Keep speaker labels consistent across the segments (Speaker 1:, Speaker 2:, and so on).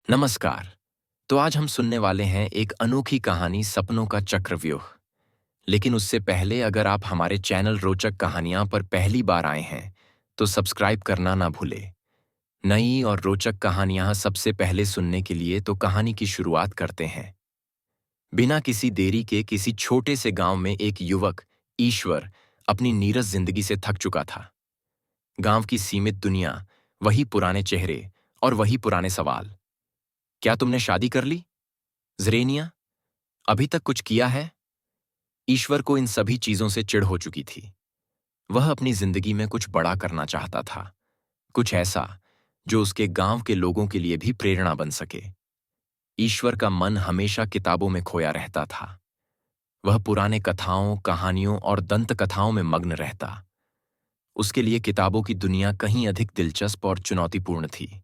Speaker 1: नमस्कार। तो आज हम सुनने वाले हैं एक अनोखी कहानी सपनों का चक्रव्यूह। लेकिन उससे पहले अगर आप हमारे चैनल रोचक कहानियां पर पहली बार आए हैं तो सब्सक्राइब करना ना भूलें। नई और रोचक कहानियां सबसे पहले सुनने के लिए तो कहानी की शुरुआत करते हैं। बिना किसी देरी के किसी छोटे से गांव में एक युवक ईश्वर अपनी नीरस जिंदगी से थक चुका था। गांव की सीमित दुनिया, वही पुराने चेहरे और वही पुराने सवाल। क्या तुमने शादी कर ली, ज़रेनिया? अभी तक कुछ किया है? ईश्वर को इन सभी चीजों से चिढ़ हो चुकी थी। वह अपनी जिंदगी में कुछ बड़ा करना चाहता था, कुछ ऐसा जो उसके गांव के लोगों के लिए भी प्रेरणा बन सके। ईश्वर का मन हमेशा किताबों में खोया रहता था। वह पुराने कथाओं, कहानियों और दंत कथाओं में मग्न रहता। उसके लिए किताबों की दुनिया कहीं अधिक दिलचस्प और चुनौतीपूर्ण थी।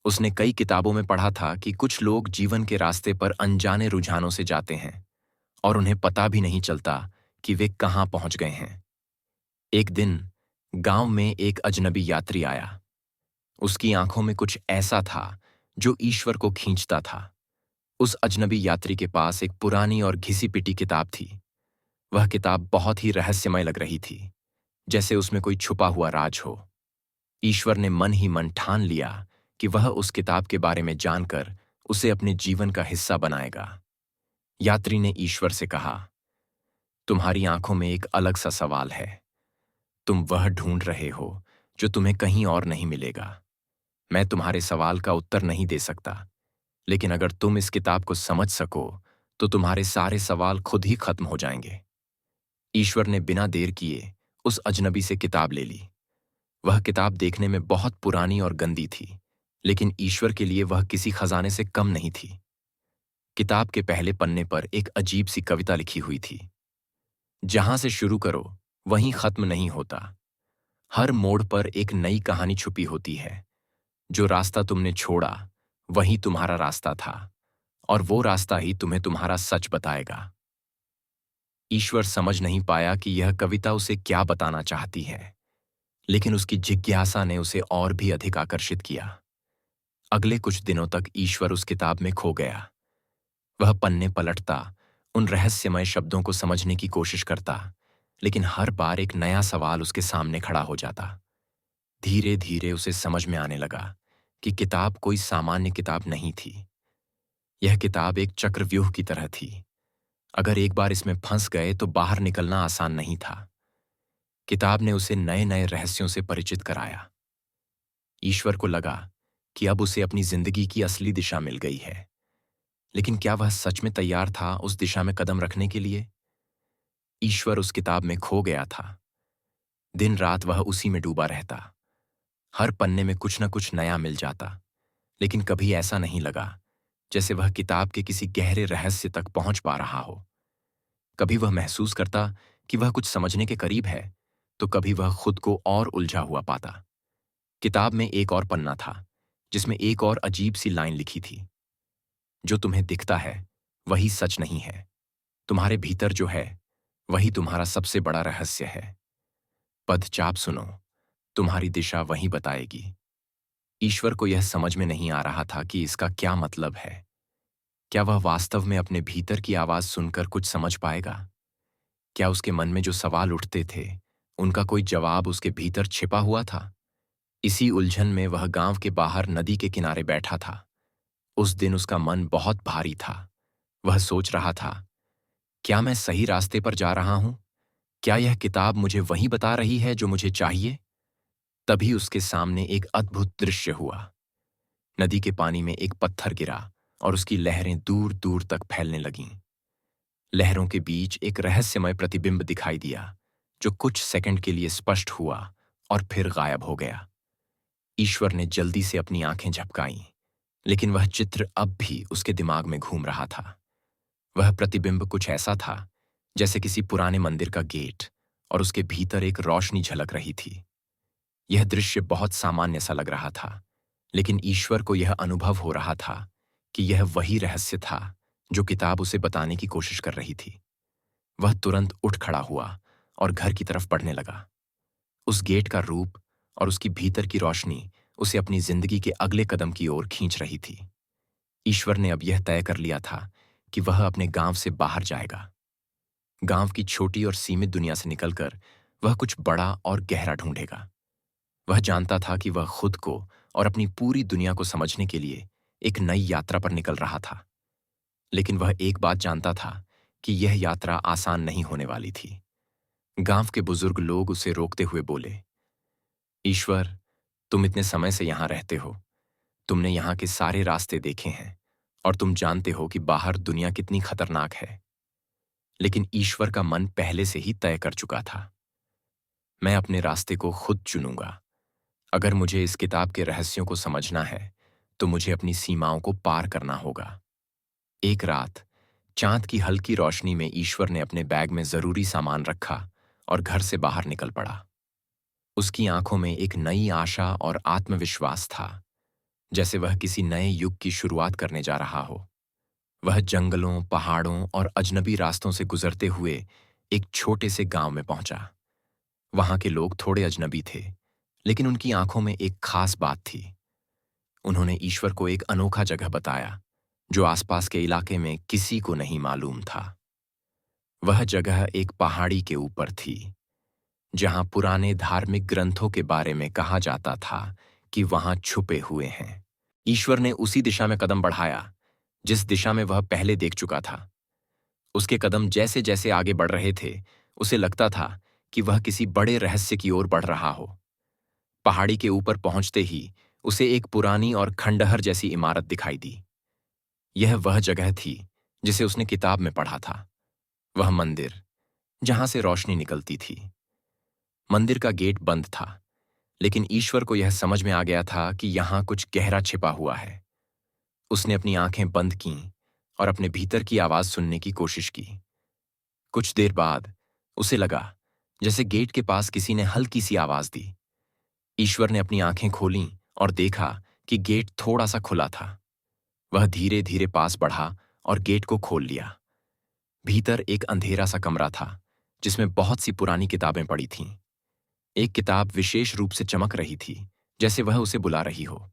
Speaker 1: उसने कई किताबों में पढ़ा था कि कुछ लोग जीवन के रास्ते पर अनजाने रुझानों से जाते हैं और उन्हें पता भी नहीं चलता कि वे कहां पहुंच गए हैं। एक दिन गांव में एक अजनबी यात्री आया। उसकी आंखों में कुछ ऐसा था जो ईश्वर को खींचता था। उस अजनबी यात्री के पास एक पुरानी और घिसी-पिटी किताब थी। वह किताब बहुत ही रहस्यमय लग रही थी, जैसे उसमें कोई छुपा हुआ राज हो। ईश्वर ने मन ही मन ठान लिया कि वह उस किताब के बारे में जानकर उसे अपने जीवन का हिस्सा बनाएगा। यात्री ने ईश्वर से कहा, तुम्हारी आंखों में एक अलग सा सवाल है। तुम वह ढूंढ रहे हो जो तुम्हें कहीं और नहीं मिलेगा। मैं तुम्हारे सवाल का उत्तर नहीं दे सकता, लेकिन अगर तुम इस किताब को समझ सको तो तुम्हारे सारे सवाल खुद ही खत्म हो जाएंगे। ईश्वर ने बिना देर किए उस अजनबी से किताब ले ली। वह किताब देखने में बहुत पुरानी और गंदी थी, लेकिन ईश्वर के लिए वह किसी खजाने से कम नहीं थी। किताब के पहले पन्ने पर एक अजीब सी कविता लिखी हुई थी। जहां से शुरू करो वहीं खत्म नहीं होता। हर मोड़ पर एक नई कहानी छुपी होती है। जो रास्ता तुमने छोड़ा वही तुम्हारा रास्ता था, और वो रास्ता ही तुम्हें तुम्हारा सच बताएगा। ईश्वर समझ नहीं पाया कि यह कविता उसे क्या बताना चाहती है, लेकिन उसकी जिज्ञासा ने उसे और भी अधिक आकर्षित किया। अगले कुछ दिनों तक ईश्वर उस किताब में खो गया। वह पन्ने पलटता, उन रहस्यमय शब्दों को समझने की कोशिश करता, लेकिन हर बार एक नया सवाल उसके सामने खड़ा हो जाता। धीरे धीरे उसे समझ में आने लगा कि किताब कोई सामान्य किताब नहीं थी। यह किताब एक चक्रव्यूह की तरह थी। अगर एक बार इसमें फंस गए तो बाहर निकलना आसान नहीं था। किताब ने उसे नए नए रहस्यों से परिचित कराया। ईश्वर को लगा कि अब उसे अपनी जिंदगी की असली दिशा मिल गई है। लेकिन क्या वह सच में तैयार था उस दिशा में कदम रखने के लिए? ईश्वर उस किताब में खो गया था। दिन रात वह उसी में डूबा रहता। हर पन्ने में कुछ न कुछ नया मिल जाता, लेकिन कभी ऐसा नहीं लगा जैसे वह किताब के किसी गहरे रहस्य तक पहुंच पा रहा हो। कभी वह महसूस करता कि वह कुछ समझने के करीब है, तो कभी वह खुद को और उलझा हुआ पाता। किताब में एक और पन्ना था जिसमें एक और अजीब सी लाइन लिखी थी, जो तुम्हें दिखता है वही सच नहीं है। तुम्हारे भीतर जो है वही तुम्हारा सबसे बड़ा रहस्य है। पदचाप सुनो, तुम्हारी दिशा वही बताएगी। ईश्वर को यह समझ में नहीं आ रहा था कि इसका क्या मतलब है। क्या वह वास्तव में अपने भीतर की आवाज सुनकर कुछ समझ पाएगा? क्या उसके मन में जो सवाल उठते थे उनका कोई जवाब उसके भीतर छिपा हुआ था? इसी उलझन में वह गांव के बाहर नदी के किनारे बैठा था। उस दिन उसका मन बहुत भारी था। वह सोच रहा था, क्या मैं सही रास्ते पर जा रहा हूं? क्या यह किताब मुझे वही बता रही है जो मुझे चाहिए? तभी उसके सामने एक अद्भुत दृश्य हुआ। नदी के पानी में एक पत्थर गिरा और उसकी लहरें दूर दूर तक फैलने लगीं। लहरों के बीच एक रहस्यमय प्रतिबिंब दिखाई दिया, जो कुछ सेकंड के लिए स्पष्ट हुआ और फिर गायब हो गया। ईश्वर ने जल्दी से अपनी आंखें झपकाईं, लेकिन वह चित्र अब भी उसके दिमाग में घूम रहा था। वह प्रतिबिंब कुछ ऐसा था जैसे किसी पुराने मंदिर का गेट, और उसके भीतर एक रोशनी झलक रही थी। यह दृश्य बहुत सामान्य सा लग रहा था, लेकिन ईश्वर को यह अनुभव हो रहा था कि यह वही रहस्य था जो किताब उसे बताने की कोशिश कर रही थी। वह तुरंत उठ खड़ा हुआ और घर की तरफ बढ़ने लगा। उस गेट का रूप और उसकी भीतर की रोशनी उसे अपनी जिंदगी के अगले कदम की ओर खींच रही थी। ईश्वर ने अब यह तय कर लिया था कि वह अपने गांव से बाहर जाएगा। गांव की छोटी और सीमित दुनिया से निकलकर वह कुछ बड़ा और गहरा ढूंढेगा। वह जानता था कि वह खुद को और अपनी पूरी दुनिया को समझने के लिए एक नई यात्रा पर निकल रहा था। लेकिन वह एक बात जानता था कि यह यात्रा आसान नहीं होने वाली थी। गांव के बुजुर्ग लोग उसे रोकते हुए बोले, ईश्वर, तुम इतने समय से यहां रहते हो, तुमने यहां के सारे रास्ते देखे हैं और तुम जानते हो कि बाहर दुनिया कितनी खतरनाक है। लेकिन ईश्वर का मन पहले से ही तय कर चुका था। मैं अपने रास्ते को खुद चुनूंगा। अगर मुझे इस किताब के रहस्यों को समझना है तो मुझे अपनी सीमाओं को पार करना होगा। एक रात चांद की हल्की रोशनी में ईश्वर ने अपने बैग में जरूरी सामान रखा और घर से बाहर निकल पड़ा। उसकी आंखों में एक नई आशा और आत्मविश्वास था, जैसे वह किसी नए युग की शुरुआत करने जा रहा हो। वह जंगलों, पहाड़ों और अजनबी रास्तों से गुजरते हुए एक छोटे से गांव में पहुंचा। वहां के लोग थोड़े अजनबी थे, लेकिन उनकी आंखों में एक खास बात थी। उन्होंने ईश्वर को एक अनोखा जगह बताया जो आसपास के इलाके में किसी को नहीं मालूम था। वह जगह एक पहाड़ी के ऊपर थी, जहां पुराने धार्मिक ग्रंथों के बारे में कहा जाता था कि वहां छुपे हुए हैं। ईश्वर ने उसी दिशा में कदम बढ़ाया जिस दिशा में वह पहले देख चुका था। उसके कदम जैसे जैसे आगे बढ़ रहे थे, उसे लगता था कि वह किसी बड़े रहस्य की ओर बढ़ रहा हो। पहाड़ी के ऊपर पहुंचते ही उसे एक पुरानी और खंडहर जैसी इमारत दिखाई दी। यह वह जगह थी जिसे उसने किताब में पढ़ा था, वह मंदिर जहां से रोशनी निकलती थी। मंदिर का गेट बंद था, लेकिन ईश्वर को यह समझ में आ गया था कि यहां कुछ गहरा छिपा हुआ है। उसने अपनी आंखें बंद कीं और अपने भीतर की आवाज सुनने की कोशिश की। कुछ देर बाद उसे लगा जैसे गेट के पास किसी ने हल्की सी आवाज दी। ईश्वर ने अपनी आंखें खोलीं और देखा कि गेट थोड़ा सा खुला था। वह धीरे धीरे पास बढ़ा और गेट को खोल लिया। भीतर एक अंधेरा सा कमरा था जिसमें बहुत सी पुरानी किताबें पड़ी थीं। एक किताब विशेष रूप से चमक रही थी, जैसे वह उसे बुला रही हो।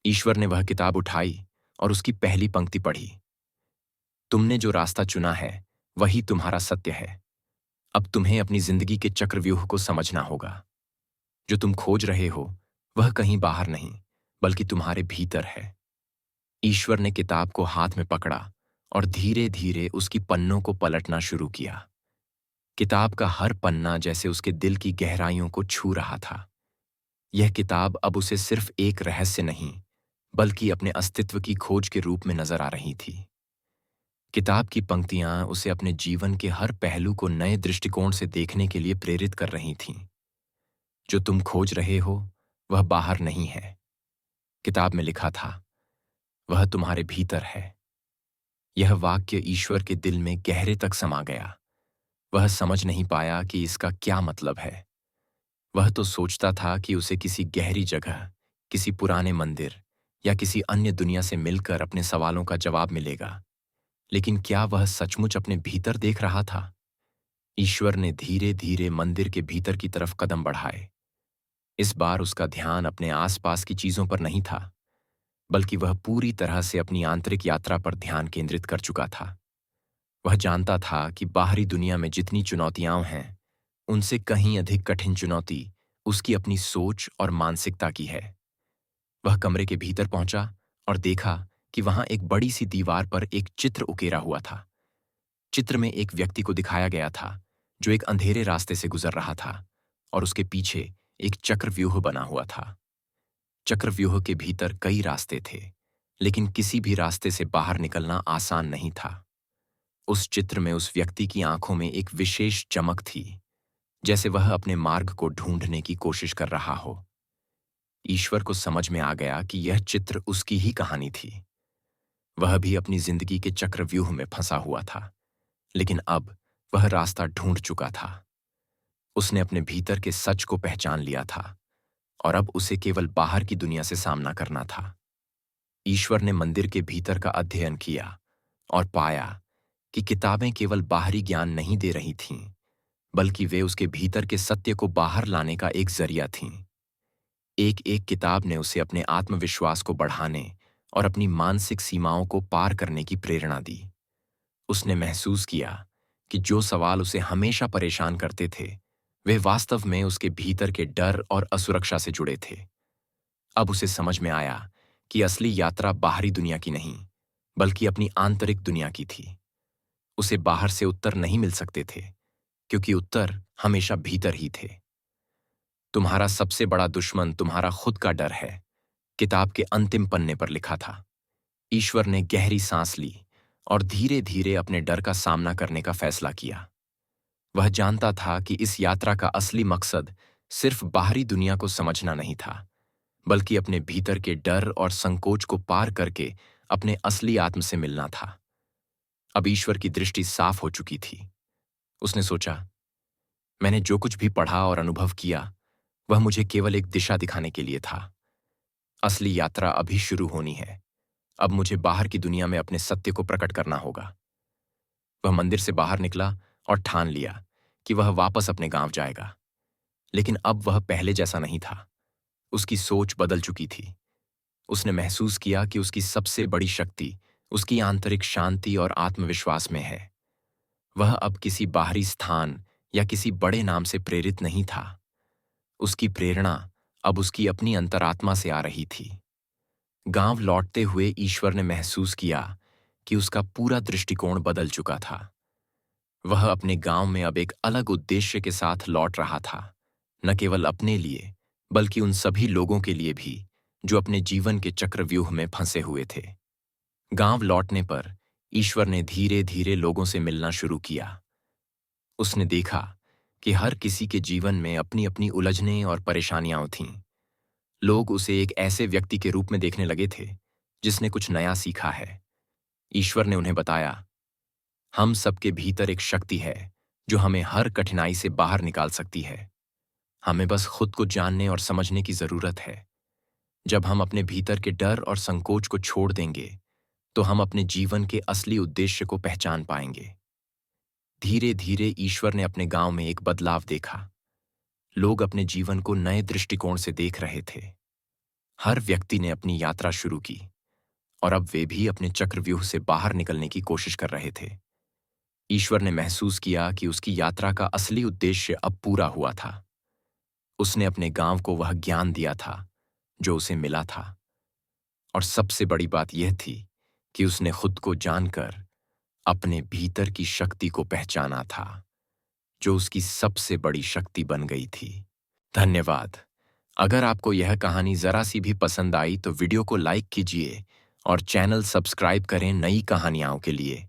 Speaker 1: ईश्वर ने वह किताब उठाई और उसकी पहली पंक्ति पढ़ी। तुमने जो रास्ता चुना है वही तुम्हारा सत्य है। अब तुम्हें अपनी जिंदगी के चक्रव्यूह को समझना होगा। जो तुम खोज रहे हो वह कहीं बाहर नहीं, बल्कि तुम्हारे भीतर है। ईश्वर ने किताब को हाथ में पकड़ा और धीरे धीरे उसकी पन्नों को पलटना शुरू किया। किताब का हर पन्ना जैसे उसके दिल की गहराइयों को छू रहा था। यह किताब अब उसे सिर्फ एक रहस्य नहीं, बल्कि अपने अस्तित्व की खोज के रूप में नजर आ रही थी। किताब की पंक्तियां उसे अपने जीवन के हर पहलू को नए दृष्टिकोण से देखने के लिए प्रेरित कर रही थीं। जो तुम खोज रहे हो वह बाहर नहीं है, किताब में लिखा था, वह तुम्हारे भीतर है। यह वाक्य ईश्वर के दिल में गहरे तक समा गया। वह समझ नहीं पाया कि इसका क्या मतलब है। वह तो सोचता था कि उसे किसी गहरी जगह, किसी पुराने मंदिर या किसी अन्य दुनिया से मिलकर अपने सवालों का जवाब मिलेगा। लेकिन क्या वह सचमुच अपने भीतर देख रहा था? ईश्वर ने धीरे धीरे मंदिर के भीतर की तरफ कदम बढ़ाए। इस बार उसका ध्यान अपने आसपास की चीजों पर नहीं था, बल्कि वह पूरी तरह से अपनी आंतरिक यात्रा पर ध्यान केंद्रित कर चुका था। वह जानता था कि बाहरी दुनिया में जितनी चुनौतियां हैं, उनसे कहीं अधिक कठिन चुनौती उसकी अपनी सोच और मानसिकता की है। वह कमरे के भीतर पहुंचा और देखा कि वहां एक बड़ी सी दीवार पर एक चित्र उकेरा हुआ था। चित्र में एक व्यक्ति को दिखाया गया था जो एक अंधेरे रास्ते से गुजर रहा था और उसके पीछे एक चक्रव्यूह बना हुआ था। चक्रव्यूह के भीतर कई रास्ते थे, लेकिन किसी भी रास्ते से बाहर निकलना आसान नहीं था। उस चित्र में उस व्यक्ति की आंखों में एक विशेष चमक थी, जैसे वह अपने मार्ग को ढूंढने की कोशिश कर रहा हो। ईश्वर को समझ में आ गया कि यह चित्र उसकी ही कहानी थी। वह भी अपनी जिंदगी के चक्रव्यूह में फंसा हुआ था, लेकिन अब वह रास्ता ढूंढ चुका था। उसने अपने भीतर के सच को पहचान लिया था और अब उसे केवल बाहर की दुनिया से सामना करना था। ईश्वर ने मंदिर के भीतर का अध्ययन किया और पाया कि किताबें केवल बाहरी ज्ञान नहीं दे रही थीं, बल्कि वे उसके भीतर के सत्य को बाहर लाने का एक जरिया थीं। एक एक किताब ने उसे अपने आत्मविश्वास को बढ़ाने और अपनी मानसिक सीमाओं को पार करने की प्रेरणा दी। उसने महसूस किया कि जो सवाल उसे हमेशा परेशान करते थे, वे वास्तव में उसके भीतर के डर और असुरक्षा से जुड़े थे। अब उसे समझ में आया कि असली यात्रा बाहरी दुनिया की नहीं, बल्कि अपनी आंतरिक दुनिया की थी। उसे बाहर से उत्तर नहीं मिल सकते थे, क्योंकि उत्तर हमेशा भीतर ही थे। तुम्हारा सबसे बड़ा दुश्मन तुम्हारा खुद का डर है, किताब के अंतिम पन्ने पर लिखा था। ईश्वर ने गहरी सांस ली और धीरे धीरे अपने डर का सामना करने का फैसला किया। वह जानता था कि इस यात्रा का असली मकसद सिर्फ बाहरी दुनिया को समझना नहीं था, बल्कि अपने भीतर के डर और संकोच को पार करके अपने असली आत्म से मिलना था। अब ईश्वर की दृष्टि साफ हो चुकी थी। उसने सोचा, मैंने जो कुछ भी पढ़ा और अनुभव किया, वह मुझे केवल एक दिशा दिखाने के लिए था। असली यात्रा अभी शुरू होनी है। अब मुझे बाहर की दुनिया में अपने सत्य को प्रकट करना होगा। वह मंदिर से बाहर निकला और ठान लिया कि वह वापस अपने गांव जाएगा। लेकिन अब वह पहले जैसा नहीं था। उसकी सोच बदल चुकी थी। उसने महसूस किया कि उसकी सबसे बड़ी शक्ति उसकी आंतरिक शांति और आत्मविश्वास में है। वह अब किसी बाहरी स्थान या किसी बड़े नाम से प्रेरित नहीं था। उसकी प्रेरणा अब उसकी अपनी अंतरात्मा से आ रही थी। गांव लौटते हुए ईश्वर ने महसूस किया कि उसका पूरा दृष्टिकोण बदल चुका था। वह अपने गांव में अब एक अलग उद्देश्य के साथ लौट रहा था, न केवल अपने लिए, बल्कि उन सभी लोगों के लिए भी जो अपने जीवन के चक्रव्यूह में फंसे हुए थे। गांव लौटने पर ईश्वर ने धीरे धीरे लोगों से मिलना शुरू किया। उसने देखा कि हर किसी के जीवन में अपनी अपनी उलझनें और परेशानियां थीं। लोग उसे एक ऐसे व्यक्ति के रूप में देखने लगे थे जिसने कुछ नया सीखा है। ईश्वर ने उन्हें बताया, हम सबके भीतर एक शक्ति है जो हमें हर कठिनाई से बाहर निकाल सकती है। हमें बस खुद को जानने और समझने की जरूरत है। जब हम अपने भीतर के डर और संकोच को छोड़ देंगे, तो हम अपने जीवन के असली उद्देश्य को पहचान पाएंगे। धीरे धीरे ईश्वर ने अपने गांव में एक बदलाव देखा। लोग अपने जीवन को नए दृष्टिकोण से देख रहे थे। हर व्यक्ति ने अपनी यात्रा शुरू की और अब वे भी अपने चक्रव्यूह से बाहर निकलने की कोशिश कर रहे थे। ईश्वर ने महसूस किया कि उसकी यात्रा का असली उद्देश्य अब पूरा हुआ था। उसने अपने गांव को वह ज्ञान दिया था जो उसे मिला था, और सबसे बड़ी बात यह थी कि उसने खुद को जानकर अपने भीतर की शक्ति को पहचाना था, जो उसकी सबसे बड़ी शक्ति बन गई थी। धन्यवाद। अगर आपको यह कहानी जरा सी भी पसंद आई तो वीडियो को लाइक कीजिए और चैनल सब्सक्राइब करें नई कहानियों के लिए।